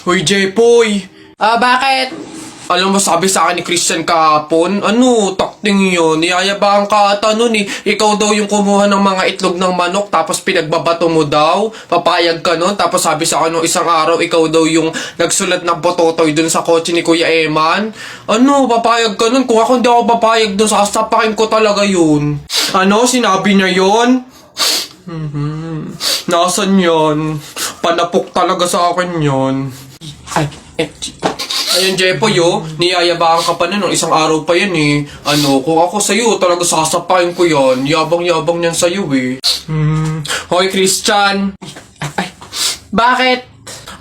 Hoy, Jepoy! Bakit? Alam mo, sabi sa akin ni Christian kahapon, takting yun, niyayabang ka ata nun eh. Ikaw daw yung kumuha ng mga itlog ng manok, tapos pinagbabato mo daw, papayag ka nun, tapos sabi sa akin nung isang araw, ikaw daw yung nagsulat ng bototoy dun sa kotse ni Kuya Eman. Papayag ka nun? Kung ako hindi ako papayag dun, sasapakin ko talaga yun. Sinabi niya yun? Nasaan yun? Panapok talaga sa akin yun. Ayun, Jepoy, niyayabaan ka pa na nung isang araw pa yan eh. Kung ako sa'yo, talaga sasapain ko yan. Yabang-yabang niyan sa'yo eh. Hoy, Christian! Bakit?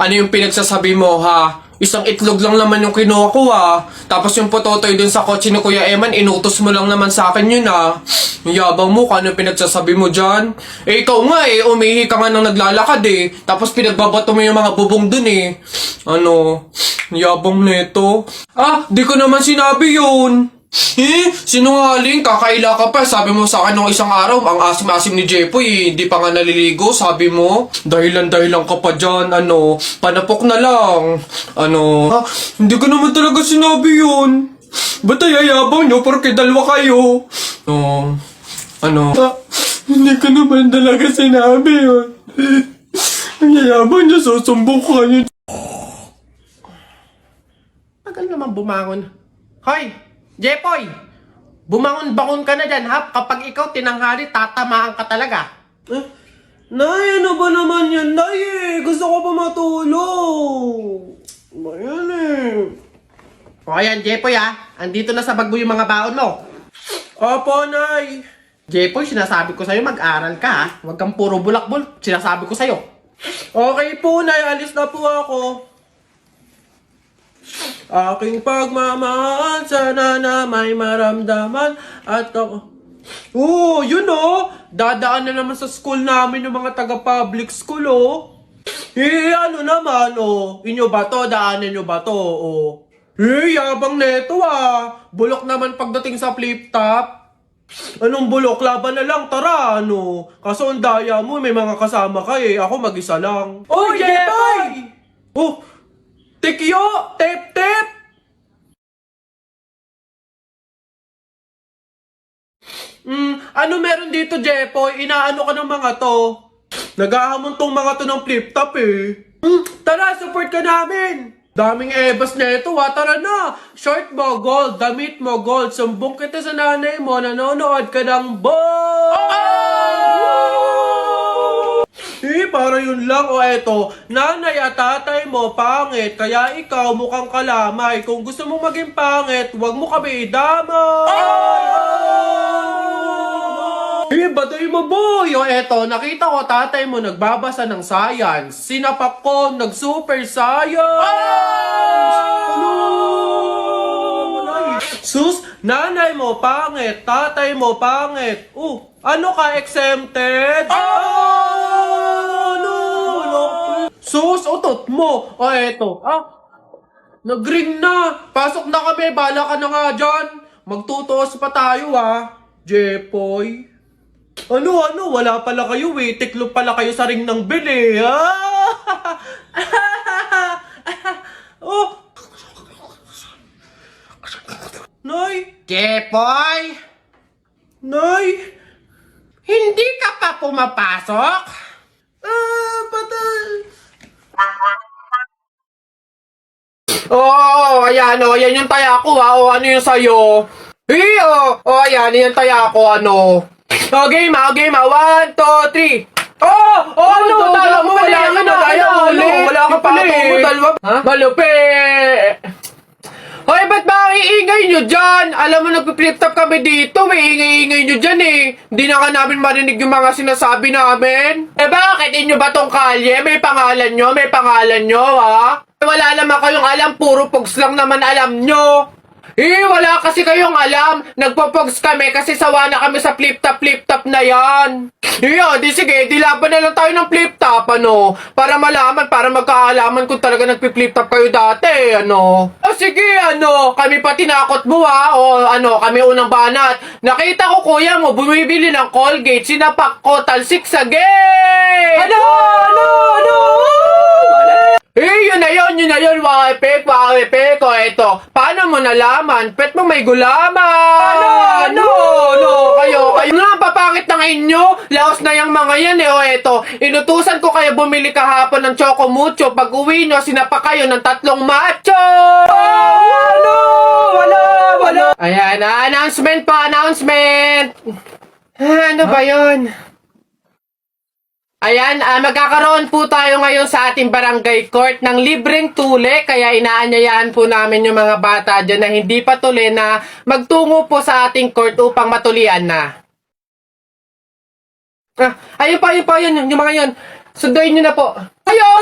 Ano yung pinagsasabi mo, ha? Isang itlog lang naman yung kinuha ko, ha? Tapos yung pototoy dun sa kotse ni Kuya Eman, inutos mo lang naman sa akin yun, ha? Yung yabang mo, ano yung pinagsasabi mo dyan? Ikaw nga umihi ka nga nang naglalakad eh. Tapos pinagbabato mo yung mga bubong dun eh. Yabang neto. Di ko naman sinabi yun. Sinungaling, kakaila ka pa. Sabi mo sa akin nung isang araw, ang asim-asim ni Jepoy, hindi pa nga naliligo, sabi mo. Dahilan-dahilan ka pa dyan, panapok na lang. Hindi ko naman talaga sinabi yun. Ba't ayayabang nyo, porque dalawa kayo? Hindi ko naman talaga sinabi yun. Ang yayabang nyo, susumbong ko kayo. Tagal naman bumangon. Hoy! Jepoy! Bumangon-bangon ka na dyan, ha? Kapag ikaw tinanghali, tatamaan ka talaga. Nay, ano ba naman yan, Nay? Gusto ko pa matulog. Ba yan O ayan, Jepoy, ha? Andito na sa bag mo yung mga baon mo. Opo, Nay. Jepoy, sinasabi ko sa'yo, mag-aral ka, ha? Huwag kang puro bulakbol. Sinasabi ko sa'yo. Okay po, Nay. Alis na po ako. Aking pagmamahal, sana na may maramdaman at ako... yun dadaan na naman sa school namin yung mga taga-public school, ano naman, inyo ba to? Daanan nyo ba to, yabang neto, bulok naman pagdating sa flip-top. Anong bulok? Laban na lang, tara, Kaso ang daya mo, may mga kasama ka ako mag-isa lang. Oh, Jepoy! Tikyo! Tep-tep! Ano meron dito, Jepoy? Inaano ka ng mga to? Naghahamon tong mga to ng flip-top Tara, support ka namin! Daming ebas na ito, tara na! Short mo, gold. Damit mo, gold. Sumbong kita sa nanay mo, nanonood ka ng para yun lang eto. Nanay at tatay mo, pangit. Kaya ikaw mukhang kalamay. Kung gusto mo maging pangit, huwag mo kami idamay. Baday mo, boy! Eto, nakita ko tatay mo nagbabasa ng science. Sinapak ko, nag-super science! Sus, nanay mo pangit, tatay mo pangit. Ano ka, exempted? Sus, utot mo. Eto. Nag-ring na. Pasok na kami. Bala ka na nga dyan. Magtutuos pa tayo, Jepoy. Wala pala kayo, Tiklo pala kayo sa ring ng bili, Nay! Jepoy! Nay! Hindi ka pa pumapasok? Patay! Ayan yung taya ko, ano yung sa'yo? Ayan yung taya ko, game, 1, 2, 3. Dala mo, wala ka na, wala ka pala, malupit. Hoy, ba't ba ang iingay nyo dyan? Alam mo, nagpi-flip-top kami dito, may ingay-ingay nyo dyan Hindi na nga namin marinig yung mga sinasabi namin. Bakit? Inyo ba tong kalye? May pangalan nyo, ha? Wala naman kayong alam, puro pogs lang naman alam nyo. Wala kasi kayong alam. Nagpo-pogs kami kasi sawa na kami sa flip-top na yan. Sige, laban na lang tayo ng flip-top, Para malaman, para magkaalaman kung talaga nagpi-flip-top kayo dati, Sige, kami pa tinakot mo, kami unang banat. Nakita ko, kuya mo, bumibili ng Colgate, sinapak ko, talsik sa gate! Yun na yun, Wapek, o eto. Paano mo nalaman? Pet mo may gulaman! Ano? Kayo nga, papangit ng inyo. Laos na yung mga yan o eto. Inutusan ko kayo bumili kahapon ng Choco Mucho. Pag uwi nyo, sinapa kayo ng 3 macho! Wala! Ayan, announcement po, announcement! Ano ba yun? Ayan, magkakaroon po tayo ngayon sa ating barangay court ng libreng tule, kaya inaanyayahan po namin yung mga bata dyan na hindi pa tuli na magtungo po sa ating court upang matulian na. Ayun pa, yung mga yun. Sunduin nyo na po. Ayun!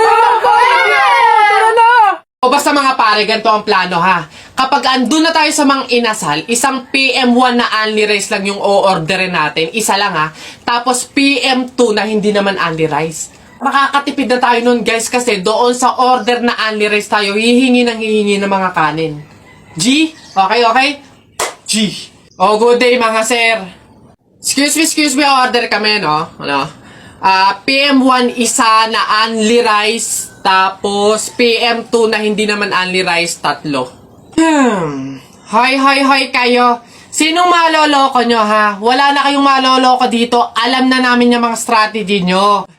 Tara na! O basta mga pare, ganito ang plano ha. Kapag andun na tayo sa mga inasal, isang PM1 na only rice lang yung o-orderin natin. Isa lang ha. Tapos PM2 na hindi naman only rice. Makakatipid na tayo nun guys kasi doon sa order na only rice tayo, hihingi ng mga kanin. G? Okay? G. Oh, good day mga sir. Excuse me, order kami no? PM1 isa na only rice, tapos PM2 na hindi naman only rice, 3. Hoy kayo. Sinong maloloko nyo ha? Wala na kayong maloloko dito. Alam na namin yung mga strategy nyo.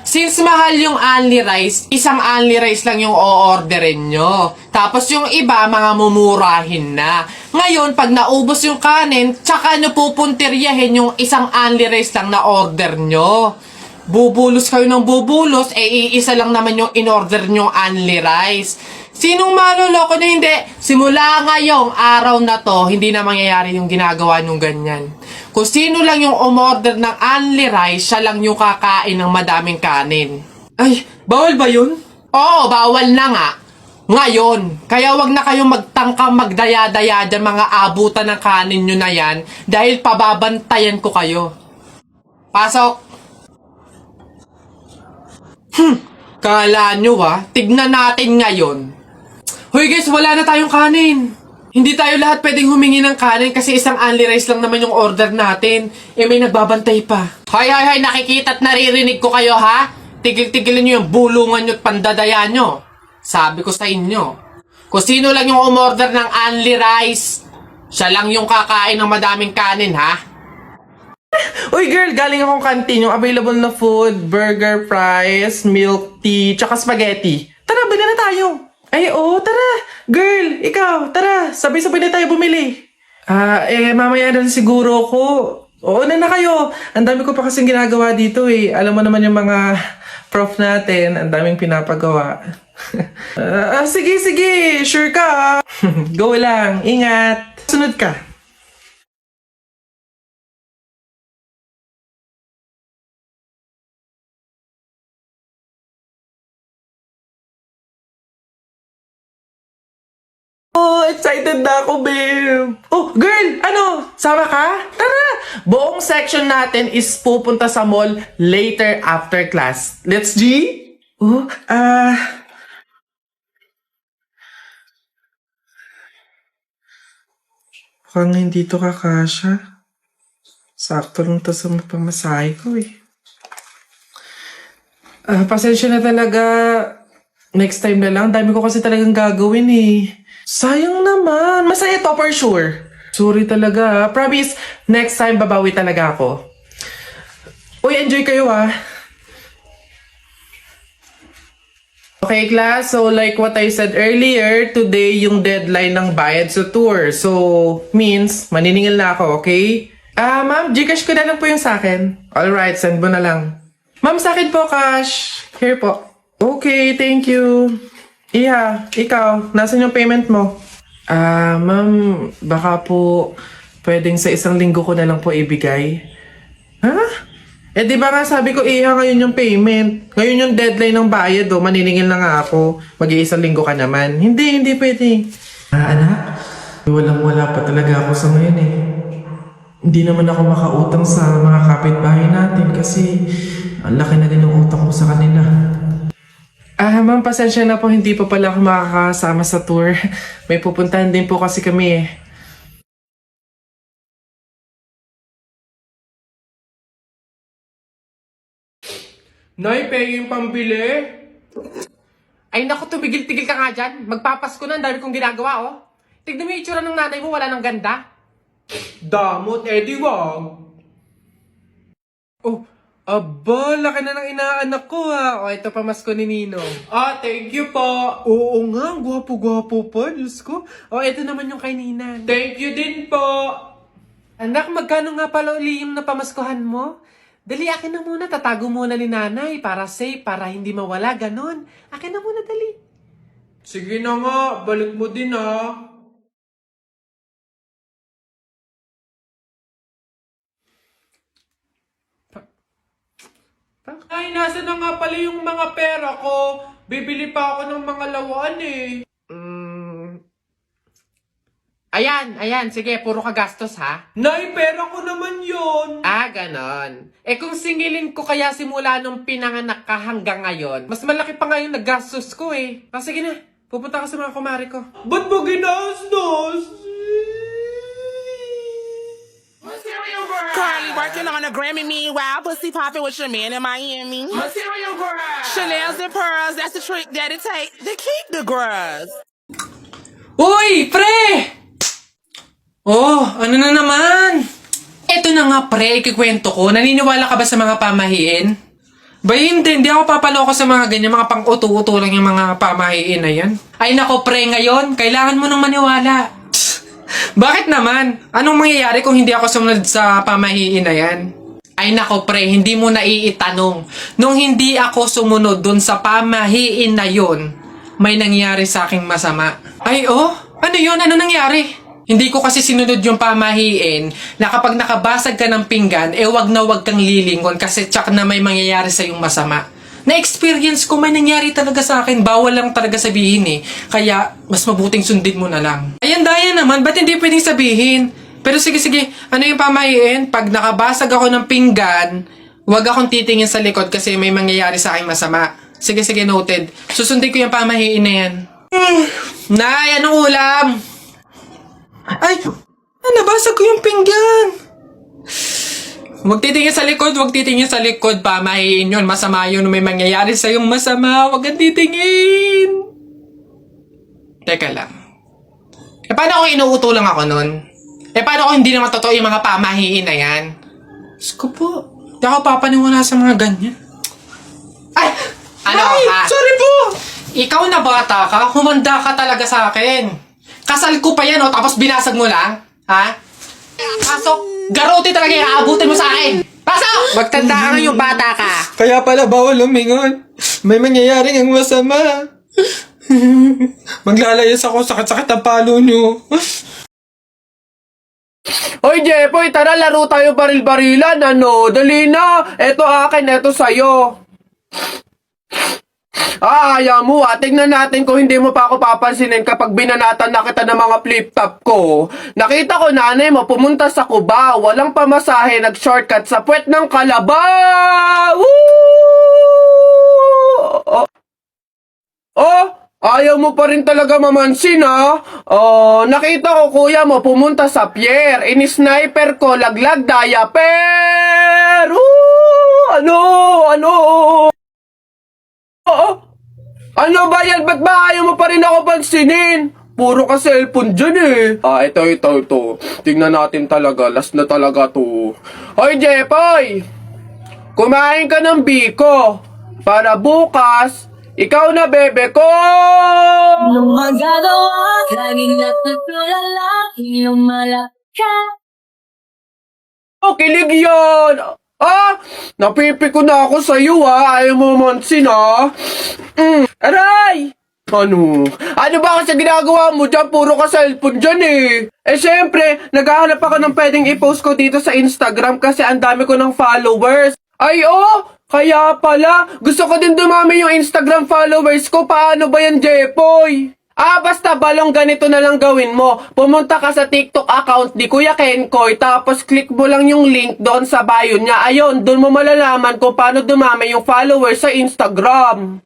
Since mahal yung only rice, isang only rice lang yung o-orderin nyo. Tapos yung iba, mga mumurahin na. Ngayon, pag naubos yung kanin, tsaka nyo pupuntiryahin yung isang only rice lang na order nyo. Bubulos kayo ng bubulos, iisa lang naman yung in-order nyo only rice. Sinong maloloko nyo? Hindi. Simula ngayong araw na to, hindi na mangyayari yung ginagawa nyong ganyan. Kung sino lang yung umorder ng only rice, siya lang yung kakain ng madaming kanin. Ay, bawal ba yun? Oo, bawal na nga. Ngayon, kaya wag na kayong magtangkang magdaya-daya dyan mga abutan ng kanin nyo na yan dahil pababantayan ko kayo. Pasok! Kala nyo tignan natin ngayon. Hoy guys, wala na tayong kanin. Hindi tayo lahat pwedeng humingi ng kanin kasi isang only rice lang naman yung order natin. May nagbabantay pa. Hoy, nakikita at naririnig ko kayo ha? Tigil-tigilin nyo yung bulungan nyo at pandadaya nyo. Sabi ko sa inyo, kung sino lang yung umorder ng only rice, siya lang yung kakain ng madaming kanin ha? Uy girl, galing akong canteen. Yung available na food, burger, fries, milk tea, tsaka spaghetti. Tara, bili na tayo. Ay, tara. Girl, ikaw, tara. Sabay-sabay na tayo bumili. Mamaya na siguro ko. Oo na kayo. Ang dami ko pa kasing ginagawa dito eh. Alam mo naman yung mga prof natin. Ang daming pinapagawa. Sige. Sure ka. Go lang. Ingat. Sunod ka. Excited na ako, babe. Oh, girl, sama ka? Tara! Buong section natin is pupunta sa mall later after class. Let's G? Mukhang hindi to kakasya. Sakto lang to sa pamasahe ko eh. Pasensya na talaga. Next time na lang. Dami ko kasi talagang gagawin eh. Sayang naman. Masaya to for sure. Sorry talaga. Promise, next time babawi talaga ako. Uy, enjoy kayo ha. Okay class, so like what I said earlier, today yung deadline ng bayad sa tour. So, means, maniningil na ako, okay? Ma'am, Gcash ko na lang po yung sa akin. Alright, send mo na lang. Ma'am, sa akin po, cash. Here po. Okay, thank you. Iha, ikaw, nasan yung payment mo? Ma'am, baka po pwedeng sa 1 linggo ko na lang po ibigay. Ha? Di ba nga sabi ko, Iha, ngayon yung payment. Ngayon yung deadline ng bayad, maniningil na nga ako. Mag-1 linggo ka naman. Hindi pwede. Anak, walang-wala pa talaga ako sa ngayon eh. Hindi naman ako makautang sa mga kapitbahay natin kasi ang laki na din ng utang ko sa kanila. Ma'am, pasensya na po, hindi pa pala ako makakasama sa tour. May pupuntahan din po kasi kami eh. Nay, penge yung pambili. Ay naku, tumigil-tigil ka nga dyan. Magpapasko na, ang dami kong ginagawa, oh. Tignan mo yung itsura ng nanay mo, wala nang ganda. Damot, edi wag. Oh, aba, laki na ng inaanak ko, ha. O, ito pamasko ni Ninong. Ah, thank you po. Oo nga, gwapo-gwapo pa, Diyos ko. O, ito naman yung kay Ninan. Thank you din po. Anak, magkano nga pala uli yung napamaskuhan mo? Dali, akin na muna. Tatago muna ni nanay para safe, para hindi mawala, ganon. Akin na muna, dali. Sige na nga, balik mo din ah. Ay, nasa na nga pala yung mga pera ko. Bibili pa ako ng mga lawan eh. Ayan, sige, puro ka gastos, ha? Nay, pera ko naman yon. Ah, ganon. Eh kung singilin ko kaya simula nung pinanganak ka hanggang ngayon, mas malaki pa nga yung naggastos ko eh. Ah, sige na, pupunta ka sa mga kumari ko. Ba't mo ginastos? Carly working on a Grammy, meanwhile, pussy popping with your man in Miami. Material girl! Chanel's and pearls, that's the trick that it takes to keep the girls. Uy, pre! Oh, ano na naman? Eto na nga, pre, ikikwento ko. Naniniwala ka ba sa mga pamahiin? Ba hindi ako papaloko sa mga ganyan, mga pang-uto-uto lang yung mga pamahiin na yan. Ay nako, pre, ngayon, kailangan mo nang maniwala. Bakit naman? Anong mangyayari kung hindi ako sumunod sa pamahiin na yan? Ay nako, pre, hindi mo na iitanong. Nung hindi ako sumunod dun sa pamahiin na yun, may nangyari sa aking masama. Ay, oh? Ano yun? Ano nangyari? Hindi ko kasi sinunod yung pamahiin na kapag nakabasag ka ng pinggan, wag na wag kang lilingon kasi tsak na may mangyayari sa yung masama. Na-experience ko, may nangyari talaga sa akin. Bawal lang talaga sabihin eh. Kaya, mas mabuting sundin mo na lang. Ayan, daya naman. Ba't hindi pwedeng sabihin? Pero sige, ano yung pamahiin? Pag nakabasag ako ng pinggan, wag akong titingin sa likod kasi may mangyayari sa aking masama. Sige, noted. Susundin ko yung pamahiin na yan. Nay, anong ulam? Ay, nabasag ko yung pinggan. Huwag titingin sa likod, pamahiin yun. Masama yun, may mangyayari sa yung masama. Huwag kang titingin. Teka lang. Paano kung inuuto lang ako nun? Paano kung hindi naman totoo yung mga pamahiin na yan? Diyos ko po, di ako papaniwala sa mga ganyan. Ay! Ano ka? Sorry po! Ikaw na bata ka, humanda ka talaga sa akin. Kasal ko pa yan, tapos binasag mo lang? Ha? Pasok! Garote talaga yung aabutin mo sa akin! Pasok! Magtanda ka ngayong bata ka! Kaya pala bawal lumingon. May mangyayaring ang masama. Maglalayas ako, sakit-sakit ang palo nyo. Hoy, Jepoy, tara laro tayo baril-barilan, ano? Dali na! Eto akin, eto sa'yo. Ayaw mo tingnan natin kung hindi mo pa ako papansinin kapag binanatan na kita ng mga flip-top ko. Nakita ko nanay mo pumunta sa Cubao, walang pamasahe, nag-shortcut sa puwet ng Kalabaw! Woo! Oh, ayaw mo pa rin talaga mamansin ha? Oh, nakita ko kuya mo pumunta sa pier, ini-sniper ko, laglag diaper! Woo! Ano? Ano ba yan? Ba't ba ayaw mo pa rin ako pansinin? Puro ka cellphone dyan eh. Ito. Tingnan natin talaga. Last na talaga to. Hoy, Jepoy! Kumain ka ng biko. Para bukas, ikaw na bebe ko! Nung magagawa, laging natutulala, iyong malaka. Oh, kilig yan! Napipiko na ako sa'yo ayaw mo mansin Aray! Ano ba kasi ginagawa mo dyan? Puro ka cellphone dyan eh. Siyempre, naghahanap ako ng pwedeng i-post ko dito sa Instagram kasi ang dami ko ng followers. Ay, kaya pala. Gusto ko din dumami yung Instagram followers ko. Paano ba yan, Jepoy? Basta balong ganito na lang gawin mo. Pumunta ka sa TikTok account ni Kuya Kenkoy, tapos click mo lang yung link doon sa bio niya. Ayun, doon mo malalaman kung paano dumami yung followers sa Instagram.